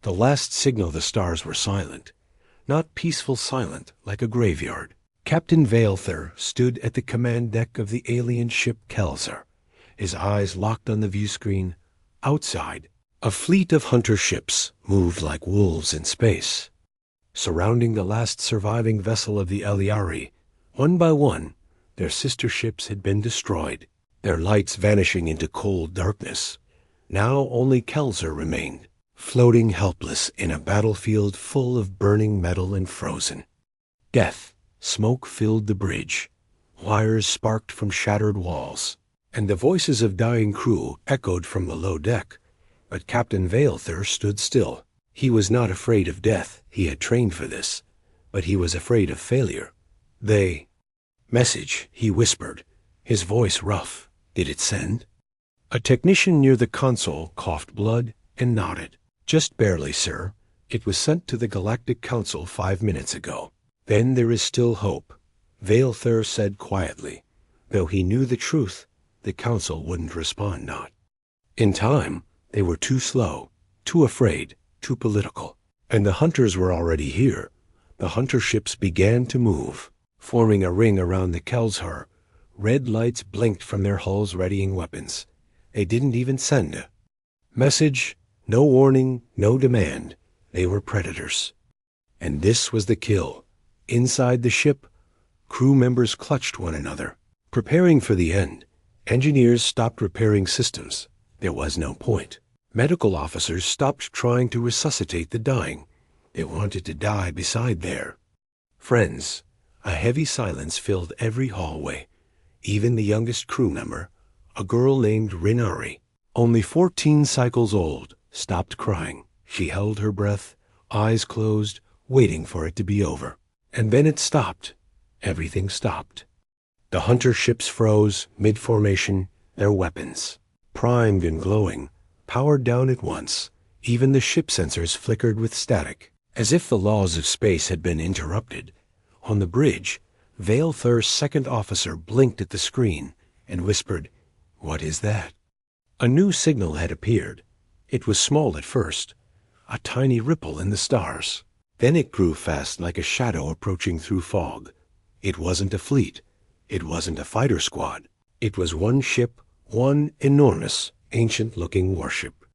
The last signal the stars were silent. Not peaceful silent like a graveyard. Captain Vailther stood at the command deck of the alien ship Kelzer, his eyes locked on the viewscreen. Outside, a fleet of hunter ships moved like wolves in space, surrounding the last surviving vessel of the Eliari. One by one, their sister ships had been destroyed, their lights vanishing into cold darkness. Now only Kelzer remained, floating helpless in a battlefield full of burning metal and frozen. Death. Smoke filled the bridge. Wires sparked from shattered walls, and the voices of dying crew echoed from the low deck. But Captain Vailther stood still. He was not afraid of death. He had trained for this. But he was afraid of failure. Message, he whispered, his voice rough. Did it send? A technician near the console coughed blood and nodded. Just barely, sir. It was sent to the Galactic Council 5 minutes ago. Then there is still hope, Vailther said quietly. Though he knew the truth, the Council wouldn't respond not. In time, they were too slow, too afraid, too political. And the hunters were already here. The hunter ships began to move, forming a ring around the Kelzer. Red lights blinked from their hulls readying weapons. They didn't even send a message, no warning, no demand. They were predators. And this was the kill. Inside the ship, crew members clutched one another, preparing for the end. Engineers stopped repairing systems. There was no point. Medical officers stopped trying to resuscitate the dying. They wanted to die beside their friends. A heavy silence filled every hallway. Even the youngest crew member, a girl named Rinari, only 14 cycles old, stopped crying. She held her breath, eyes closed, waiting for it to be over. And then it stopped. Everything stopped. The hunter ships froze, mid-formation, their weapons, primed and glowing, powered down at once. Even the ship sensors flickered with static, as if the laws of space had been interrupted. On the bridge, Vailther's second officer blinked at the screen and whispered, "What is that?" A new signal had appeared. It was small at first, a tiny ripple in the stars. Then it grew fast like a shadow approaching through fog. It wasn't a fleet. It wasn't a fighter squad. It was one ship, one enormous, ancient-looking warship.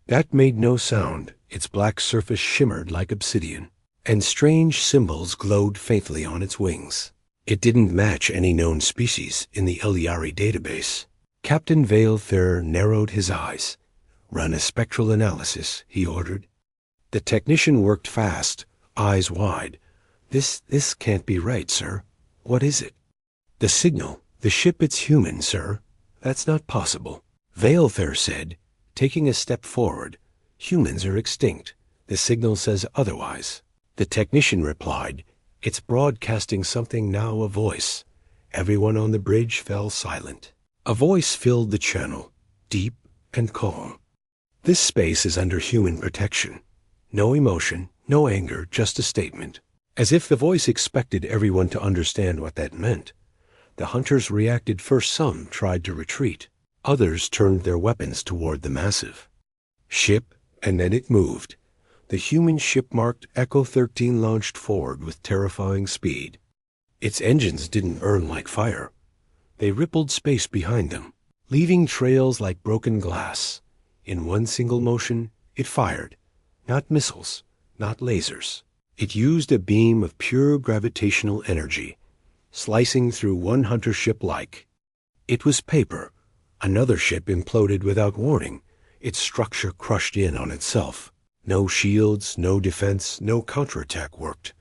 That made no sound. Its black surface shimmered like obsidian, and strange symbols glowed faintly on its wings. It didn't match any known species in the Eliari database. Captain Vailther narrowed his eyes. "Run a spectral analysis," he ordered. The technician worked fast, eyes wide. This can't be right, sir. What is it?" "The signal. The ship, it's human, sir." "That's not possible," Vailther said, taking a step forward. "Humans are extinct. The signal says otherwise." The technician replied, "It's broadcasting something now, a voice." Everyone on the bridge fell silent. A voice filled the channel, deep and calm. "This space is under human protection. No emotion, no anger, just a statement." As if the voice expected everyone to understand what that meant. The hunters reacted first. Some tried to retreat. Others turned their weapons toward the massive ship, and then it moved. The human ship marked Echo 13 launched forward with terrifying speed. Its engines didn't burn like fire. They rippled space behind them, leaving trails like broken glass. In one single motion, it fired. Not missiles, not lasers. It used a beam of pure gravitational energy, slicing through one hunter ship like it was paper. Another ship imploded without warning, its structure crushed in on itself. No shields, no defense, no counterattack worked.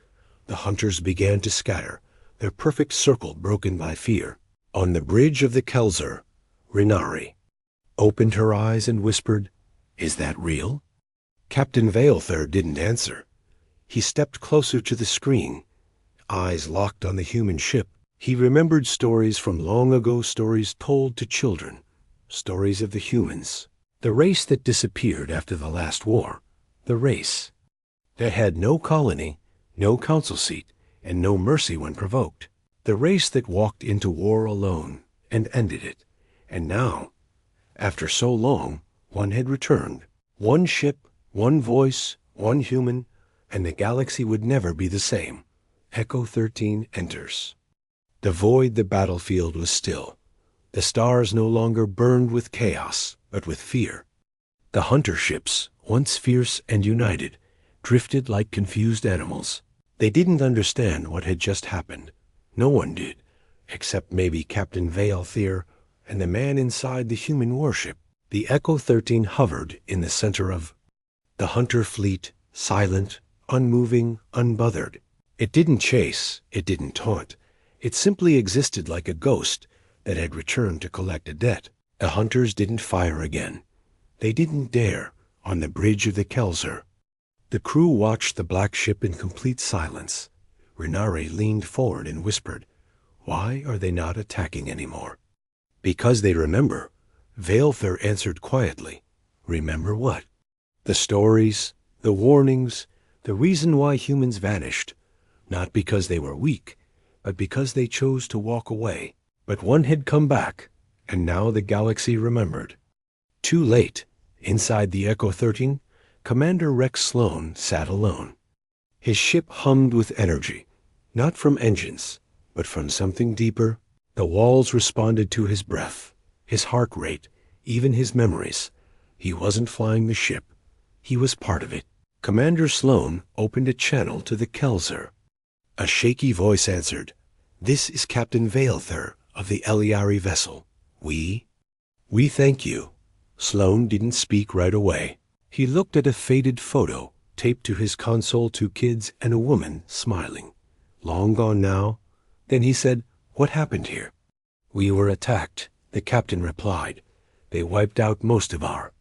The hunters began to scatter, their perfect circle broken by fear. On the bridge of the Kelzer, Rinari opened her eyes and whispered, "Is that real?" Captain Vailther didn't answer. He stepped closer to the screen, eyes locked on the human ship. He remembered stories from long ago, stories told to children, stories of the humans, the race that disappeared after the last war, the race that had no colony, no council seat, and no mercy when provoked, the race that walked into war alone and ended it. And now, after so long, one had returned. One ship, one voice, one human, and the galaxy would never be the same. Echo 13 enters. Devoid the battlefield was still. The stars no longer burned with chaos, but with fear. The hunter ships, once fierce and united, drifted like confused animals. They didn't understand what had just happened. No one did, except maybe Captain Veilthyr and the man inside the human warship. The Echo 13 hovered in the center of the hunter fleet, silent, unmoving, unbothered. It didn't chase, it didn't taunt. It simply existed like a ghost that had returned to collect a debt. The hunters didn't fire again. They didn't dare on the bridge of the Kelzer. The crew watched the black ship in complete silence. Renari leaned forward and whispered, "Why are they not attacking anymore?" "Because they remember." Veilthyr answered quietly. "Remember what?" "The stories, the warnings, the reason why humans vanished. Not because they were weak, but because they chose to walk away. But one had come back, and now the galaxy remembered." Too late. Inside the Echo 13, Commander Rex Sloan sat alone. His ship hummed with energy, not from engines, but from something deeper. The walls responded to his breath, his heart rate, even his memories. He wasn't flying the ship. He was part of it. Commander Sloan opened a channel to the Kelzer. A shaky voice answered, "This is Captain Veilthyr of the Eliari vessel. We thank you." Sloan didn't speak right away. He looked at a faded photo taped to his console, two kids and a woman smiling. Long gone now. Then he said, "What happened here?" "We were attacked," the captain replied. "They wiped out most of our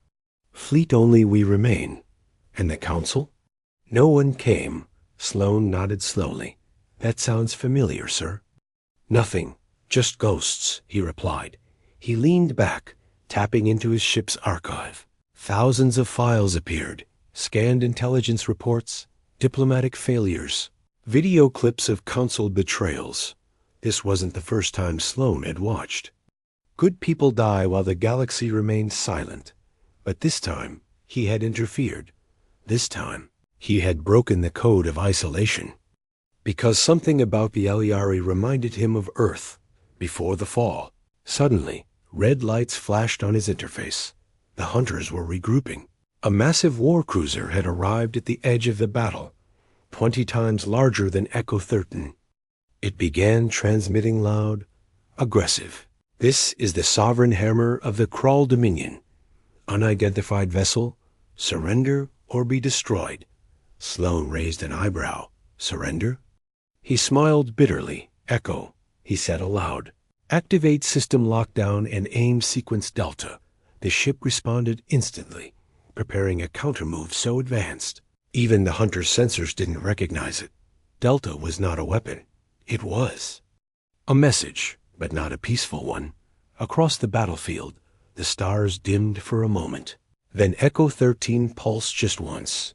fleet. Only we remain." "And the council?" "No one came." Sloan nodded slowly. "That sounds familiar, sir." "Nothing. Just ghosts," he replied. He leaned back, tapping into his ship's archive. Thousands of files appeared, scanned intelligence reports, diplomatic failures, video clips of council betrayals. This wasn't the first time Sloan had watched. Good people die while the galaxy remained silent. But this time, he had interfered. This time, he had broken the code of isolation. Because something about the Eliari reminded him of Earth before the fall. Suddenly, red lights flashed on his interface. The hunters were regrouping. A massive war cruiser had arrived at the edge of the battle, 20 times larger than Echo 13. It began transmitting loud, aggressive. "This is the sovereign hammer of the Kral Dominion. Unidentified vessel, surrender or be destroyed." Sloan raised an eyebrow. "Surrender?" He smiled bitterly. "Echo," he said aloud. "Activate system lockdown and aim sequence Delta." The ship responded instantly, preparing a countermove so advanced, even the hunter's sensors didn't recognize it. Delta was not a weapon. It was a message, but not a peaceful one. Across the battlefield, the stars dimmed for a moment. Then Echo 13 pulsed just once.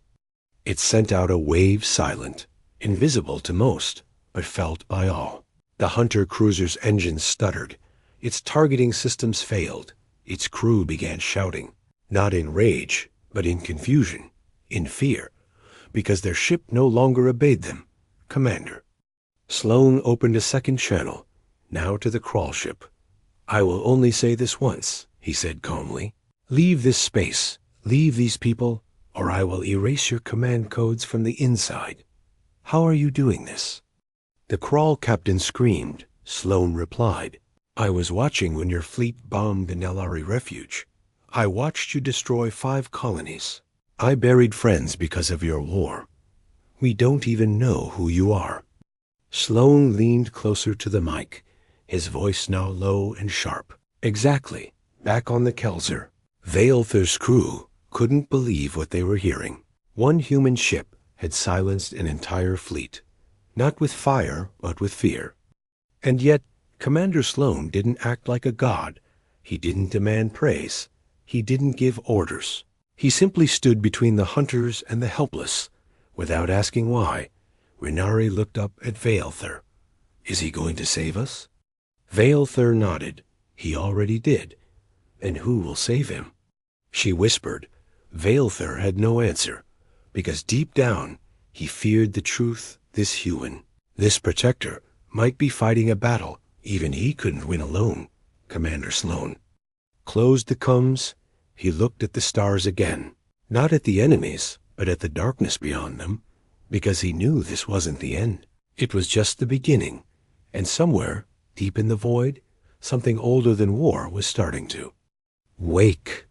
It sent out a wave silent, invisible to most, but felt by all. The hunter cruiser's engines stuttered. Its targeting systems failed. Its crew began shouting, not in rage, but in confusion, in fear, because their ship no longer obeyed them. "Commander." Sloan opened a second channel, now to the crawl ship. "I will only say this once," he said calmly. "Leave this space, leave these people, or I will erase your command codes from the inside." "How are you doing this?" The crawl captain screamed. Sloan replied, "I was watching when your fleet bombed the Nelari refuge. I watched you destroy 5 colonies. I buried friends because of your war. We don't even know who you are." Sloan leaned closer to the mic, his voice now low and sharp. Exactly. Back on the Kelzer, Veilthyr's crew couldn't believe what they were hearing. One human ship had silenced an entire fleet, not with fire, but with fear. And yet, Commander Sloan didn't act like a god. He didn't demand praise. He didn't give orders. He simply stood between the hunters and the helpless. Without asking why, Renari looked up at Veilthyr. "Is he going to save us?" Veilthyr nodded. "He already did. And who will save him?" She whispered. Veilthyr had no answer. because deep down he feared the truth this human, this protector, might be fighting a battle even he couldn't win alone. Commander Sloan closed the coms. He looked at the stars again, not at the enemies, but at the darkness beyond them, because he knew this wasn't the end. It was just the beginning, and somewhere, deep in the void, something older than war was starting to wake.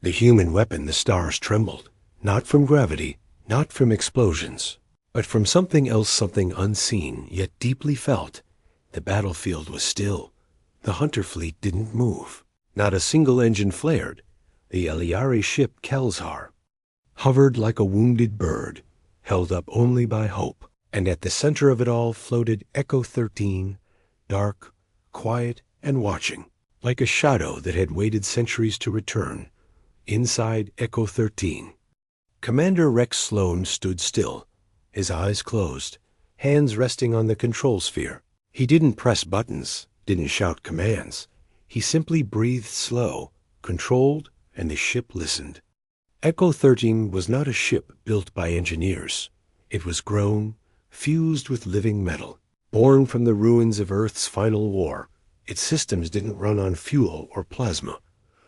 The human weapon, the stars trembled, not from gravity, not from explosions, but from something else, something unseen, yet deeply felt. The battlefield was still. The hunter fleet didn't move. Not a single engine flared. The Eliari ship Kelzar hovered like a wounded bird, held up only by hope. And at the center of it all floated Echo 13, dark, quiet, and watching, like a shadow that had waited centuries to return. Inside Echo 13, Commander Rex Sloan stood still, his eyes closed, hands resting on the control sphere. He didn't press buttons, didn't shout commands. He simply breathed slow, controlled, and the ship listened. Echo 13 was not a ship built by engineers. It was grown, fused with living metal, born from the ruins of Earth's final war. Its systems didn't run on fuel or plasma.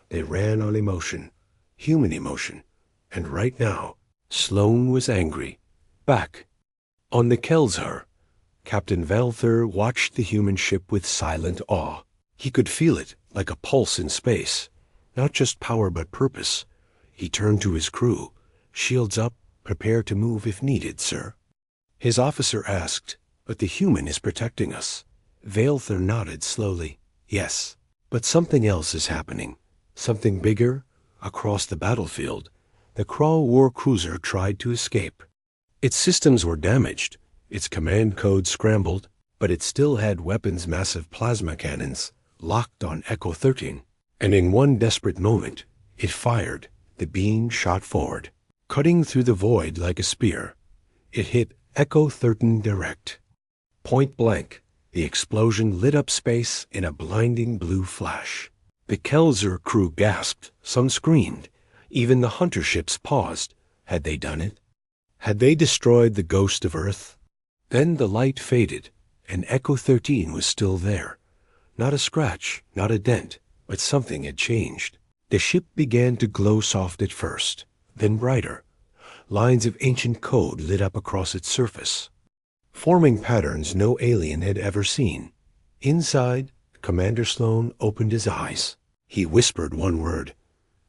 They ran on emotion, human emotion. And right now, Sloan was angry. Back on the Kelzar, Captain Valther watched the human ship with silent awe. He could feel it like a pulse in space, not just power but purpose. He turned to his crew. Shields up, prepare to move if needed, sir. His officer asked, but the human is protecting us. Valther nodded slowly. Yes, but something else is happening. Something bigger. Across the battlefield, the Krall war cruiser tried to escape. Its systems were damaged, its command code scrambled, but it still had weapons, massive plasma cannons, locked on Echo 13. And in one desperate moment, it fired. The beam shot forward, cutting through the void like a spear. It hit Echo 13 direct. Point blank, the explosion lit up space in a blinding blue flash. The Kelzar crew gasped, some screamed. Even the hunter ships paused. Had they done it? Had they destroyed the ghost of Earth? Then the light faded, and Echo 13 was still there. Not a scratch, not a dent, but something had changed. The ship began to glow soft at first, then brighter. Lines of ancient code lit up across its surface, forming patterns no alien had ever seen. Inside, Commander Sloan opened his eyes. He whispered one word.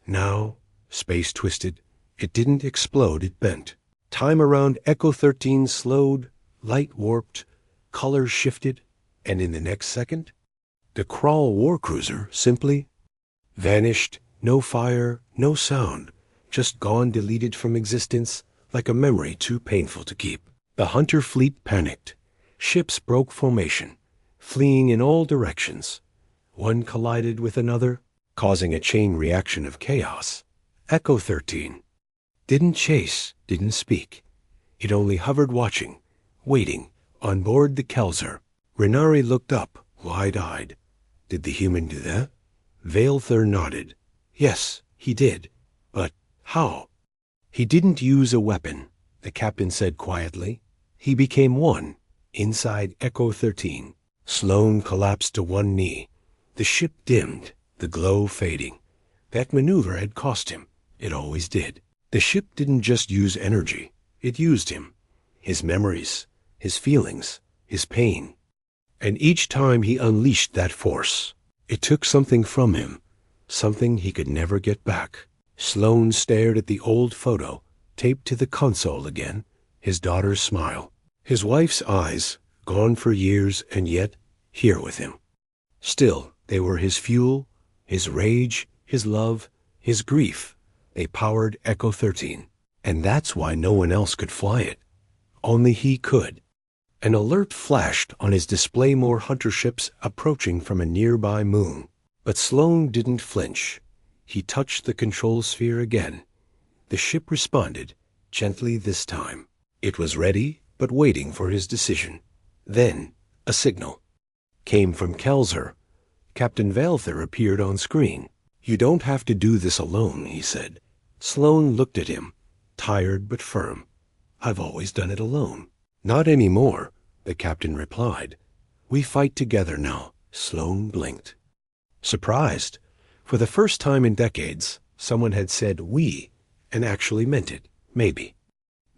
Now, space twisted. It didn't explode, it bent. Time around Echo 13 slowed, light warped, colors shifted, and in the next second, the Krall war cruiser simply vanished. No fire, no sound, just gone, deleted from existence like a memory too painful to keep. The hunter fleet panicked. Ships broke formation, fleeing in all directions. One collided with another, causing a chain reaction of chaos. Echo 13 didn't chase, didn't speak. It only hovered watching, waiting, on board the Kelzar. Renari looked up, wide-eyed. Did the human do that? Valther nodded. Yes, he did. But how? He didn't use a weapon, the captain said quietly. He became one, inside Echo 13. Sloan collapsed to one knee. The ship dimmed, the glow fading. That maneuver had cost him. It always did. The ship didn't just use energy. It used him. His memories, his feelings, his pain. And each time he unleashed that force, it took something from him. Something he could never get back. Sloan stared at the old photo, taped to the console again, his daughter's smile. His wife's eyes, gone for years and yet here with him. Still, they were his fuel, his rage, his love, his grief. They powered Echo 13. And that's why no one else could fly it. Only he could. An alert flashed on his display, more hunter ships approaching from a nearby moon. But Sloan didn't flinch. He touched the control sphere again. The ship responded, gently this time. It was ready, but waiting for his decision. Then, a signal came from Kelzar. Captain Valther appeared on screen. You don't have to do this alone, he said. Sloan looked at him, tired but firm. "I've always done it alone." "Not anymore," the captain replied. "We fight together now." Sloan blinked. Surprised. For the first time in decades, someone had said "we" and actually meant it. Maybe.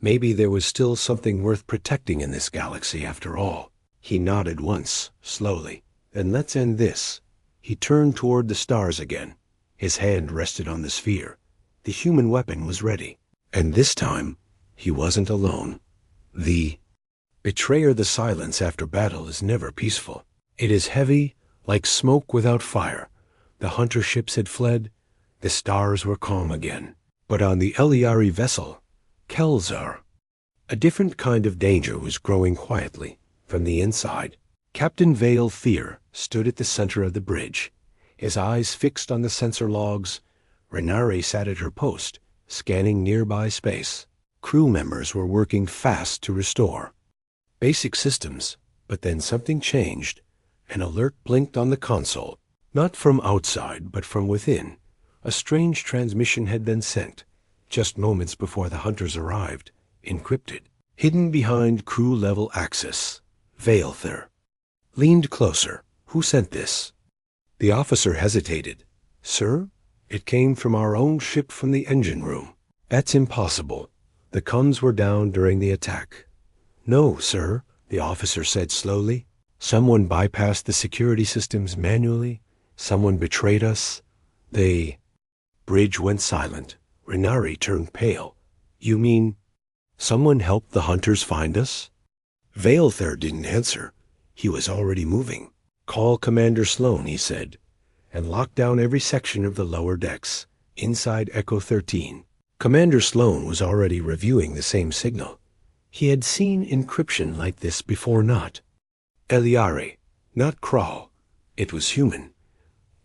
Maybe there was still something worth protecting in this galaxy after all. He nodded once, slowly. "Then let's end this." He turned toward the stars again. His hand rested on the sphere. The human weapon was ready. And this time, he wasn't alone. The betrayer the silence after battle is never peaceful. It is heavy, like smoke without fire. The hunter ships had fled. The stars were calm again. But on the Eliari vessel, Kelzar, a different kind of danger was growing quietly from the inside. Captain Vale Fear stood at the center of the bridge, his eyes fixed on the sensor logs. Renari sat at her post, scanning nearby space. Crew members were working fast to restore basic systems, but then something changed. An alert blinked on the console. Not from outside, but from within. A strange transmission had been sent, just moments before the hunters arrived, encrypted, hidden behind crew-level access. Vaelther leaned closer. "Who sent this?" The officer hesitated. "Sir, it came from our own ship from the engine room." "That's impossible. The comms were down during the attack." "No, sir," the officer said slowly. "Someone bypassed the security systems manually. Someone betrayed us. They—" Bridge went silent. Renari turned pale. "You mean someone helped the hunters find us?" Vaelther didn't answer. He was already moving. "Call Commander Sloan," he said, "and lock down every section of the lower decks, inside Echo 13. Commander Sloan was already reviewing the same signal. He had seen encryption like this before. Not Eliari, not Kral. It was human.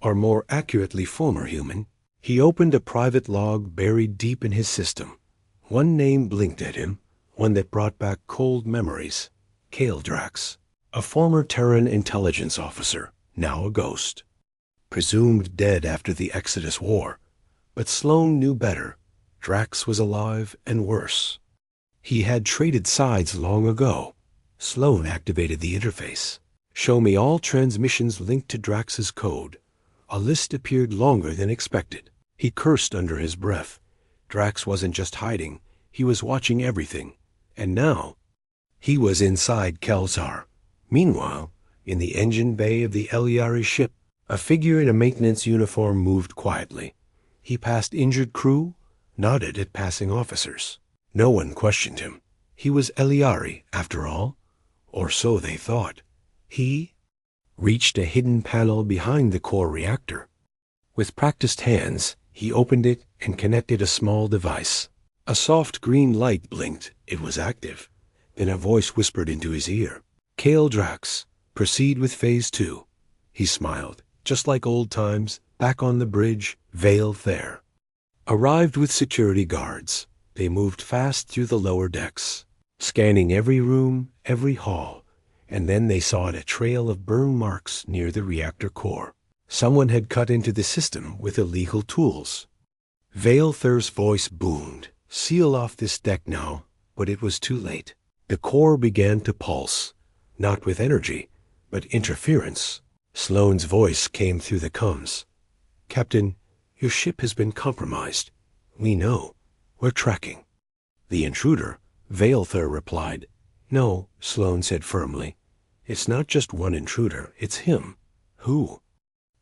Or more accurately, former human. He opened a private log buried deep in his system. One name blinked at him, one that brought back cold memories. Kael'drax, a former Terran intelligence officer, now a ghost. Presumed dead after the Exodus War. But Sloan knew better. Drax was alive and worse. He had traded sides long ago. Sloan activated the interface. "Show me all transmissions linked to Drax's code." A list appeared longer than expected. He cursed under his breath. Drax wasn't just hiding. He was watching everything. And now, he was inside Kelzar. Meanwhile, in the engine bay of the Eliari ship, a figure in a maintenance uniform moved quietly. He passed injured crew, nodded at passing officers. No one questioned him. He was Eliari, after all. Or so they thought. He reached a hidden panel behind the core reactor. With practiced hands, he opened it and connected a small device. A soft green light blinked. It was active. Then a voice whispered into his ear. "Kael'drax, proceed with Phase 2. He smiled. Just like old times, back on the bridge, Vaelther. Arrived with security guards. They moved fast through the lower decks, scanning every room, every hall, and then they saw a trail of burn marks near the reactor core. Someone had cut into the system with illegal tools. Vaelther's voice boomed. "Seal off this deck now," but it was too late. The core began to pulse, not with energy, but interference. Sloan's voice came through the comms. "Captain, your ship has been compromised. We know. We're tracking." "The intruder," Vaelther replied. "No," Sloan said firmly. "It's not just one intruder. It's him." "Who?"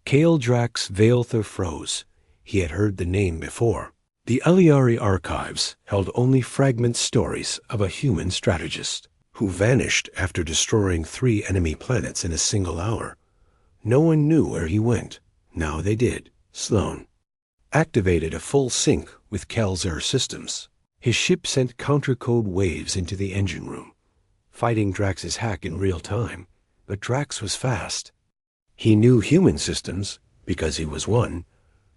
Kael'drax. Vaelther froze. He had heard the name before. The Eliari archives held only fragment stories of a human strategist who vanished after destroying 3 enemy planets in a single hour. No one knew where he went. Now they did. Sloan activated a full sync with Kelzar systems. His ship sent countercode waves into the engine room, fighting Drax's hack in real time. But Drax was fast. He knew human systems, because he was one,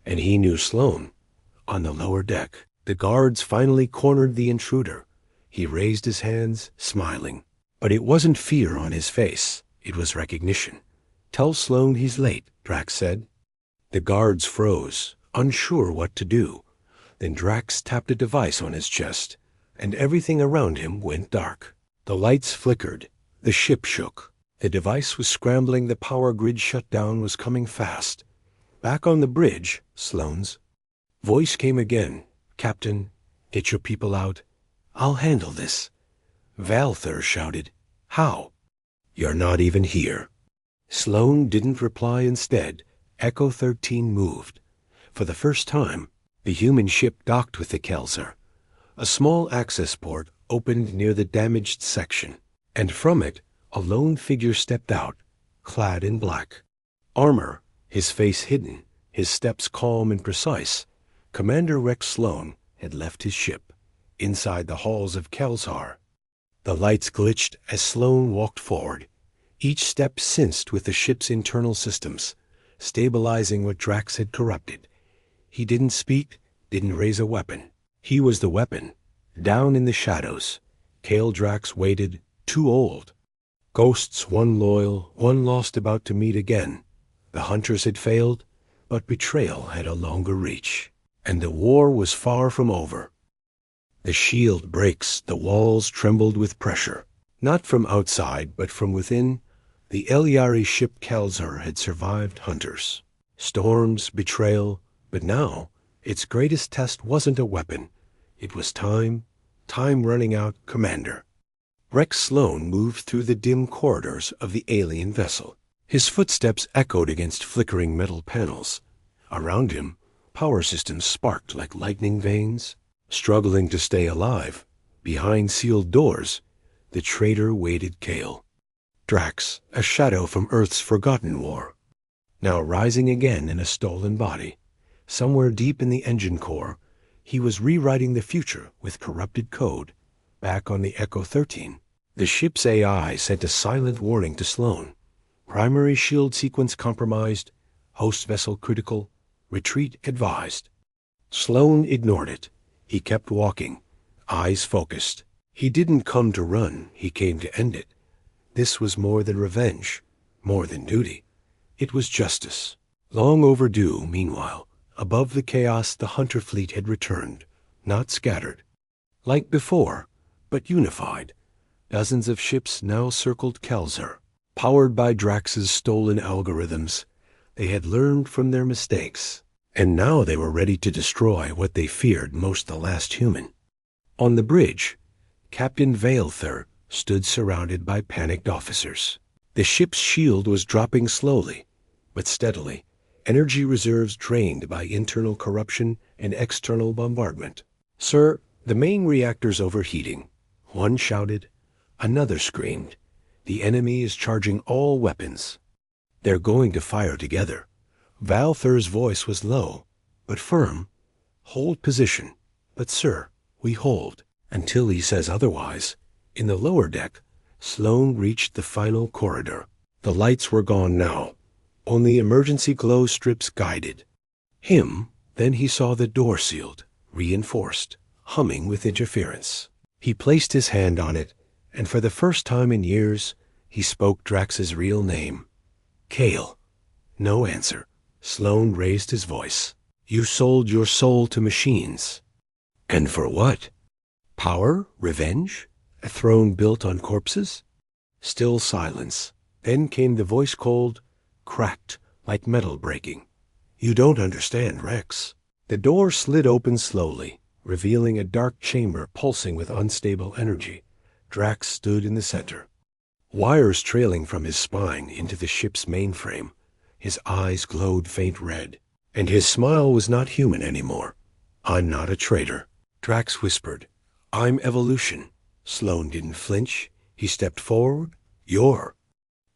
and he knew Sloan. On the lower deck, the guards finally cornered the intruder. He raised his hands, smiling. But it wasn't fear on his face. It was recognition. "Tell Sloan he's late," Drax said. The guards froze, unsure what to do. Then Drax tapped a device on his chest, and everything around him went dark. The lights flickered. The ship shook. The device was scrambling. The power grid shutdown was coming fast. Back on the bridge, Sloan's voice came again. "Captain, get your people out. I'll handle this." Valther shouted. "How?" "You're not even here." Sloan didn't reply. Instead, Echo 13 moved. For the first time, the human ship docked with the Kelzer. A small access port opened near the damaged section, and from it a lone figure stepped out, clad in black. Armor, his face hidden, his steps calm and precise, Commander Rex Sloan had left his ship, inside the halls of Kelzar. The lights glitched as Sloan walked forward, each step sensed with the ship's internal systems, stabilizing what Drax had corrupted. He didn't speak, didn't raise a weapon. He was the weapon. Down in the shadows, Kale Drax waited, too old. Ghosts, one loyal, one lost, about to meet again. The hunters had failed, but betrayal had a longer reach, and the war was far from over. The shield breaks, the walls trembled with pressure. Not from outside, but from within, the Elyari ship Kelzer had survived hunters, storms, betrayal, but now its greatest test wasn't a weapon. It was time running out. "Commander." Rex Sloan moved through the dim corridors of the alien vessel. His footsteps echoed against flickering metal panels. Around him, power systems sparked like lightning veins. Struggling to stay alive, behind sealed doors, the traitor waited Kale. Drax, a shadow from Earth's forgotten war, now rising again in a stolen body. Somewhere deep in the engine core, he was rewriting the future with corrupted code. Back on the Echo 13, the ship's AI sent a silent warning to Sloan. Primary shield sequence compromised, host vessel critical, retreat advised. Sloan ignored it. He kept walking, eyes focused. He didn't come to run, he came to end it. This was more than revenge, more than duty. It was justice. Long overdue, meanwhile. Above the chaos, the hunter fleet had returned, not scattered. Like before, but unified. Dozens of ships now circled Kelzer, powered by Drax's stolen algorithms. They had learned from their mistakes, and now they were ready to destroy what they feared most, the last human. On the bridge, Captain Valther stood surrounded by panicked officers. The ship's shield was dropping slowly, but steadily, energy reserves drained by internal corruption and external bombardment. "Sir, the main reactor's overheating." One shouted. Another screamed. "The enemy is charging all weapons." "They're going to fire together." Valther's voice was low, but firm. "Hold position." "But sir, we hold until he says otherwise." In the lower deck, Sloan reached the final corridor. The lights were gone now. Only emergency glow strips guided him. Then he saw the door sealed, reinforced, humming with interference. He placed his hand on it, and for the first time in years, he spoke Drax's real name. "Kale." No answer. Sloan raised his voice. "You sold your soul to machines. And for what? Power? Revenge? A throne built on corpses?" Still silence. Then came the voice, cold, cracked, like metal breaking. "You don't understand, Rex." The door slid open slowly, revealing a dark chamber pulsing with unstable energy. Drax stood in the center, wires trailing from his spine into the ship's mainframe. His eyes glowed faint red, and his smile was not human anymore. "I'm not a traitor," Drax whispered. "I'm evolution." Sloan didn't flinch. He stepped forward. "You're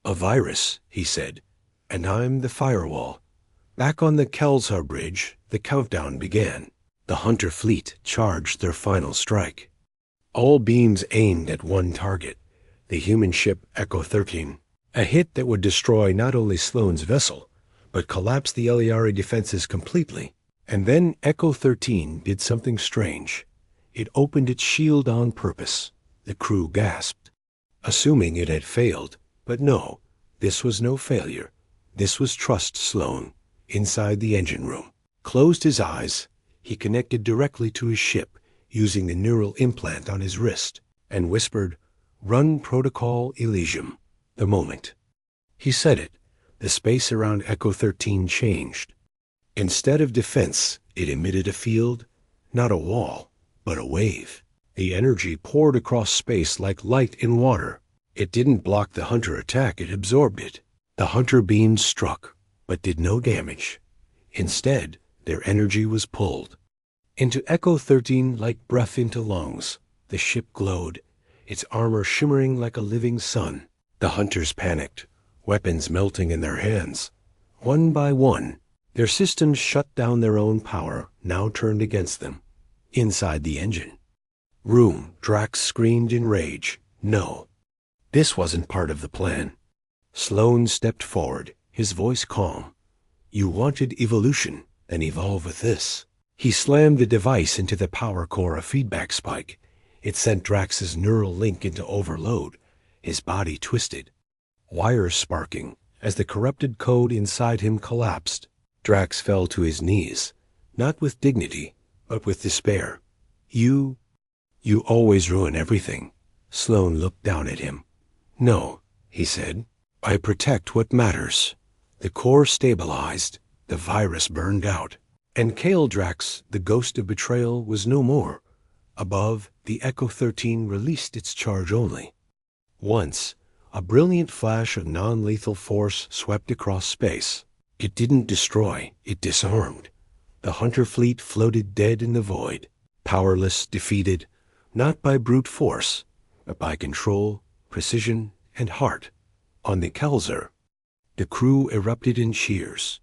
a virus," he said, "and I'm the firewall." Back on the Kelzar bridge, the countdown began. The hunter fleet charged their final strike. All beams aimed at one target, the human ship Echo 13. A hit that would destroy not only Sloan's vessel, but collapse the Elyari defenses completely. And then Echo 13 did something strange. It opened its shield on purpose. The crew gasped, assuming it had failed. But no, this was no failure. This was trust. Sloan, inside the engine room, closed his eyes. He connected directly to his ship, using the neural implant on his wrist, and whispered, "Run Protocol Elysium." The moment he said it, the space around Echo 13 changed. Instead of defense, it emitted a field, not a wall, but a wave. The energy poured across space like light in water. It didn't block the Hunter attack, it absorbed it. The Hunter beams struck, but did no damage. Instead, their energy was pulled into Echo 13 like breath into lungs. The ship glowed, its armor shimmering like a living sun. The Hunters panicked, weapons melting in their hands. One by one, their systems shut down their own power, now turned against them. Inside the engine room, Drax screamed in rage. No, this wasn't part of the plan. Sloan stepped forward, his voice calm. "You wanted evolution, then evolve with this." He slammed the device into the power core, a feedback spike. It sent Drax's neural link into overload. His body twisted, wires sparking, as the corrupted code inside him collapsed. Drax fell to his knees, not with dignity, but with despair. You always ruin everything." Sloan looked down at him. "No," he said. "I protect what matters." The core stabilized, the virus burned out, and Kale Drax, the ghost of betrayal, was no more. Above, the Echo 13 released its charge only. Once, a brilliant flash of non-lethal force swept across space. It didn't destroy, it disarmed. The Hunter fleet floated dead in the void, powerless, defeated, not by brute force, but by control, precision, and heart. On the Kelzer, the crew erupted in cheers.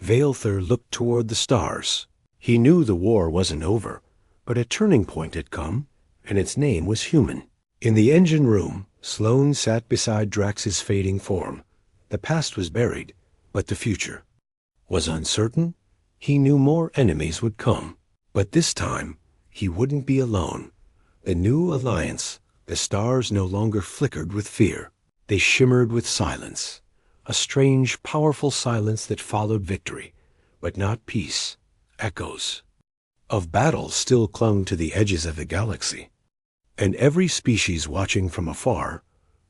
Vaelther looked toward the stars. He knew the war wasn't over, but a turning point had come, and its name was human. In the engine room, Sloan sat beside Drax's fading form. The past was buried, but the future was uncertain. He knew more enemies would come, but this time he wouldn't be alone. The new alliance, the stars no longer flickered with fear. They shimmered with silence, a strange, powerful silence that followed victory, but not peace. Echoes of battle still clung to the edges of the galaxy, and every species watching from afar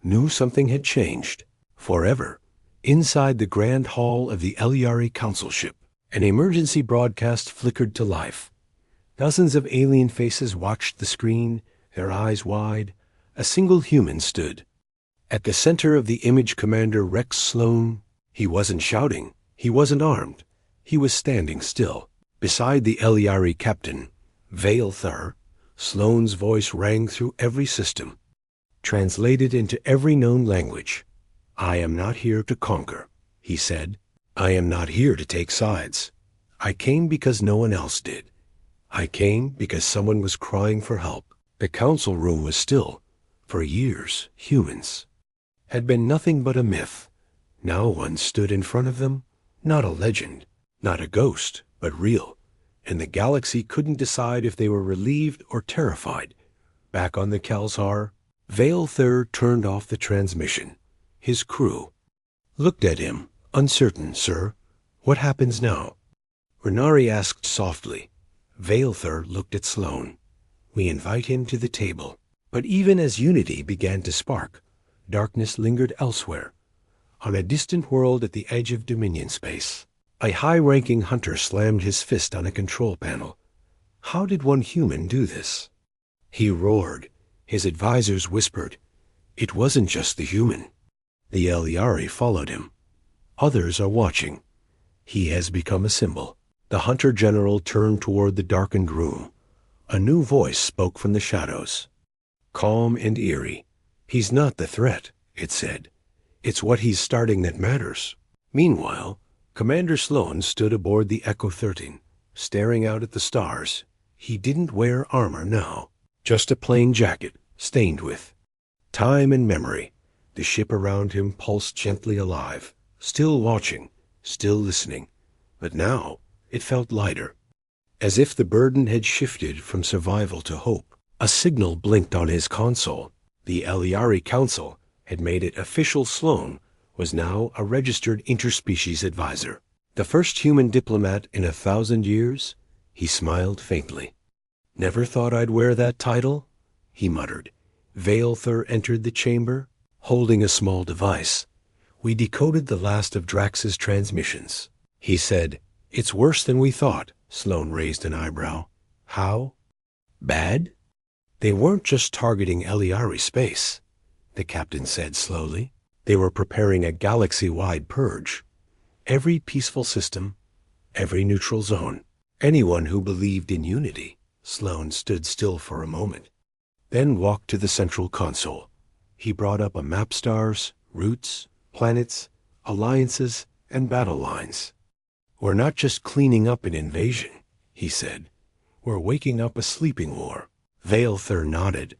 knew something had changed forever. Inside the grand hall of the Elyari Council ship, an emergency broadcast flickered to life. Dozens of alien faces watched the screen, their eyes wide. A single human stood. At the center of the image, Commander Rex Sloan. He wasn't shouting. He wasn't armed. He was standing still. Beside the Elyari captain, Vaelther, Sloan's voice rang through every system, translated into every known language. "I am not here to conquer," he said. "I am not here to take sides. I came because no one else did. I came because someone was crying for help." The council room was still. For years, humans had been nothing but a myth. Now one stood in front of them, not a legend, not a ghost, but real. And the galaxy couldn't decide if they were relieved or terrified. Back on the Kelzar, Vaelther turned off the transmission. His crew looked at him, uncertain. "Sir, what happens now?" Renari asked softly. Vaelther looked at Sloan. "We invite him to the table." But even as unity began to spark, darkness lingered elsewhere. On a distant world at the edge of Dominion space, a high-ranking Hunter slammed his fist on a control panel. How did one human do this? He roared. His advisors whispered. It wasn't just the human. The Elyari followed him. Others are watching. He has become a symbol. The Hunter general turned toward the darkened room. A new voice spoke from the shadows, calm and eerie. "He's not the threat," it said. "It's what he's starting that matters." Meanwhile, Commander Sloan stood aboard the Echo 13, staring out at the stars. He didn't wear armor now, just a plain jacket, stained with time and memory. The ship around him pulsed gently alive, still watching, still listening. But now it felt lighter, as if the burden had shifted from survival to hope. A signal blinked on his console. The Elyari Council had made it official. Sloan was now a registered interspecies advisor. The first human diplomat in 1,000 years. He smiled faintly. "Never thought I'd wear that title?" he muttered. Veilthur entered the chamber, holding a small device. "We decoded the last of Drax's transmissions," he said. "It's worse than we thought." Sloan raised an eyebrow. "How? Bad?" "They weren't just targeting Eliari space," the captain said slowly. "They were preparing a galaxy-wide purge. Every peaceful system, every neutral zone, anyone who believed in unity." Sloan stood still for a moment, then walked to the central console. He brought up a map, stars, routes, planets, alliances, and battle lines. "We're not just cleaning up an invasion," he said. "We're waking up a sleeping war." Veilthur nodded.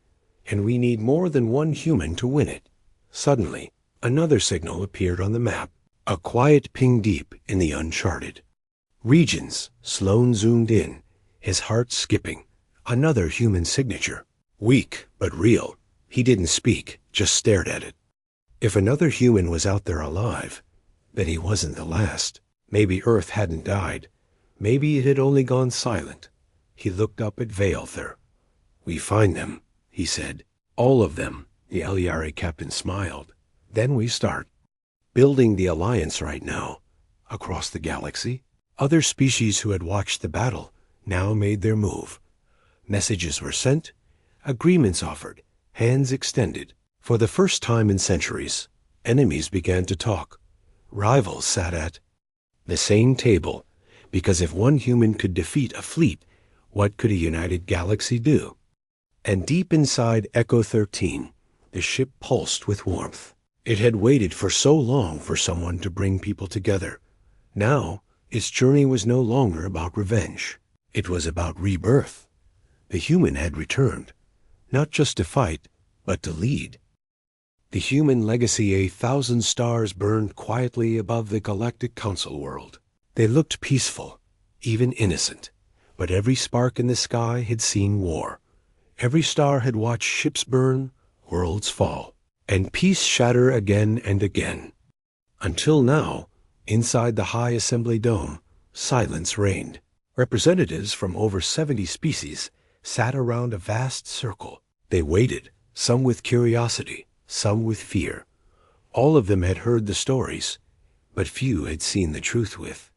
"And we need more than one human to win it." Suddenly, another signal appeared on the map, a quiet ping deep in the uncharted. Regions. Sloan zoomed in, his heart skipping. Another human signature. Weak, but real. He didn't speak, just stared at it. If another human was out there alive, then he wasn't the last. Maybe Earth hadn't died. Maybe it had only gone silent. He looked up at Veilthur. "We find them," he said. "All of them." The Eliari captain smiled. "Then we start. Building the alliance right now. Across the galaxy, other species who had watched the battle now made their move. Messages were sent, agreements offered, hands extended. For the first time in centuries, enemies began to talk. Rivals sat at the same table, because if one human could defeat a fleet, what could a united galaxy do? And deep inside Echo 13, the ship pulsed with warmth. It had waited for so long for someone to bring people together. Now, its journey was no longer about revenge. It was about rebirth. The human had returned, not just to fight, but to lead. The human legacy. 1,000 stars burned quietly above the Galactic Council world. They looked peaceful, even innocent, but every spark in the sky had seen war. Every star had watched ships burn, worlds fall, and peace shatter again and again. Until now, inside the High Assembly Dome, silence reigned. Representatives from over 70 species sat around a vast circle. They waited, some with curiosity, some with fear. All of them had heard the stories, but few had seen the truth with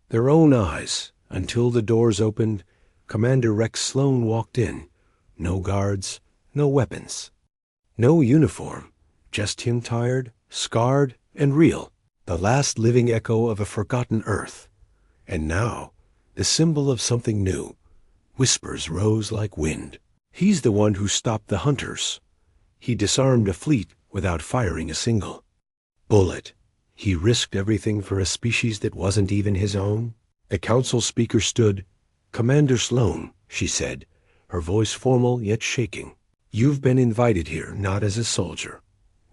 their own eyes, until the doors opened. Commander Rex Sloan walked in. No guards, no weapons, no uniform, just him, tired, scarred, and real, the last living echo of a forgotten Earth. And now, the symbol of something new. Whispers rose like wind. "He's the one who stopped the hunters. He disarmed a fleet without firing a single bullet. He risked everything for a species that wasn't even his own." The council speaker stood. "Commander Sloan," she said, her voice formal yet shaking. "You've been invited here not as a soldier,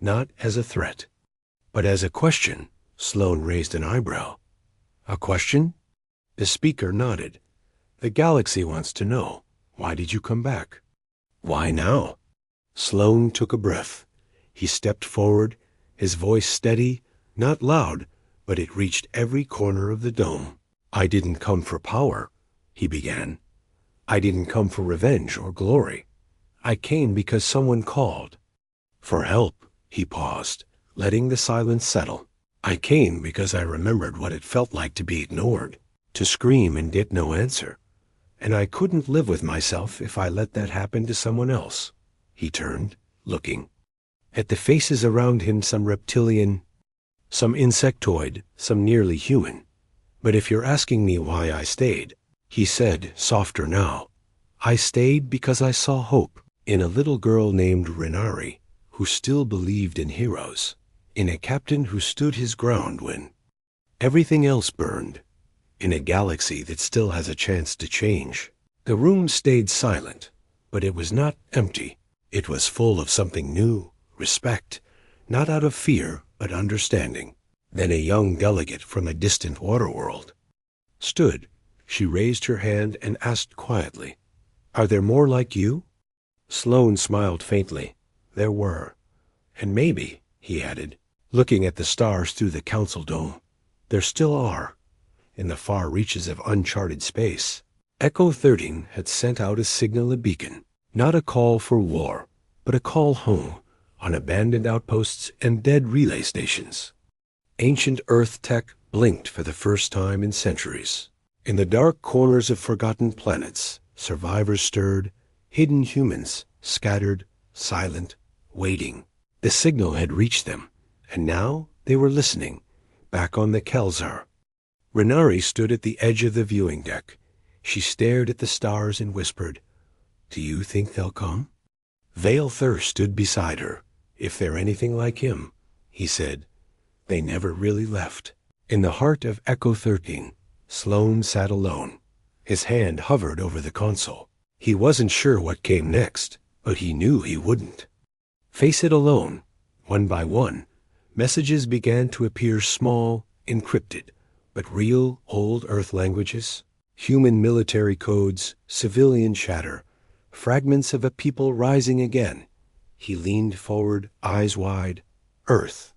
not as a threat, but as a question." Sloan raised an eyebrow. "A question?" The speaker nodded. "The galaxy wants to know, why did you come back?" "Why now?" Sloan took a breath. He stepped forward, his voice steady, not loud, but it reached every corner of the dome. "I didn't come for power," he began. "I didn't come for revenge or glory. I came because someone called. For help." He paused, letting the silence settle. "I came because I remembered what it felt like to be ignored, to scream and get no answer. And I couldn't live with myself if I let that happen to someone else." He turned, looking at the faces around him, some reptilian, some insectoid, some nearly human. "But if you're asking me why I stayed," he said, softer now, "I stayed because I saw hope in a little girl named Renari, who still believed in heroes, in a captain who stood his ground when everything else burned, in a galaxy that still has a chance to change." The room stayed silent, but it was not empty. It was full of something new, respect, not out of fear, but understanding. Then a young delegate from a distant water world stood. She raised her hand and asked quietly, "Are there more like you?" Sloan smiled faintly. There were. "And maybe," he added, looking at the stars through the council dome, "there still are, in the far reaches of uncharted space." Echo 13 had sent out a signal, a beacon, not a call for war, but a call home on abandoned outposts and dead relay stations. Ancient Earth tech blinked for the first time in centuries. In the dark corners of forgotten planets, survivors stirred, hidden humans, scattered, silent, waiting. The signal had reached them, and now they were listening, back on the Kelzar. Renari stood at the edge of the viewing deck. She stared at the stars and whispered, "Do you think they'll come?" Vale Thur stood beside her. "If they're anything like him," he said, "they never really left." In the heart of Echo 13, Sloan sat alone. His hand hovered over the console. He wasn't sure what came next, but he knew he wouldn't. Face it alone. One by one, messages began to appear, small, encrypted, but real old Earth languages, human military codes, civilian chatter, fragments of a people rising again. He leaned forward, eyes wide. Earth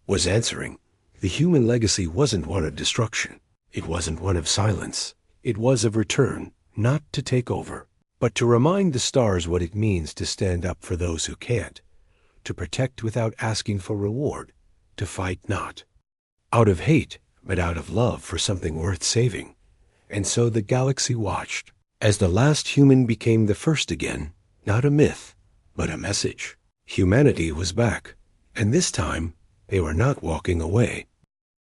was answering. The human legacy wasn't one of destruction. It wasn't one of silence. It was of return, not to take over, but to remind the stars what it means to stand up for those who can't, to protect without asking for reward, to fight not out of hate, but out of love for something worth saving. And so the galaxy watched, as the last human became the first again, not a myth, but a message. Humanity was back, and this time they were not walking away.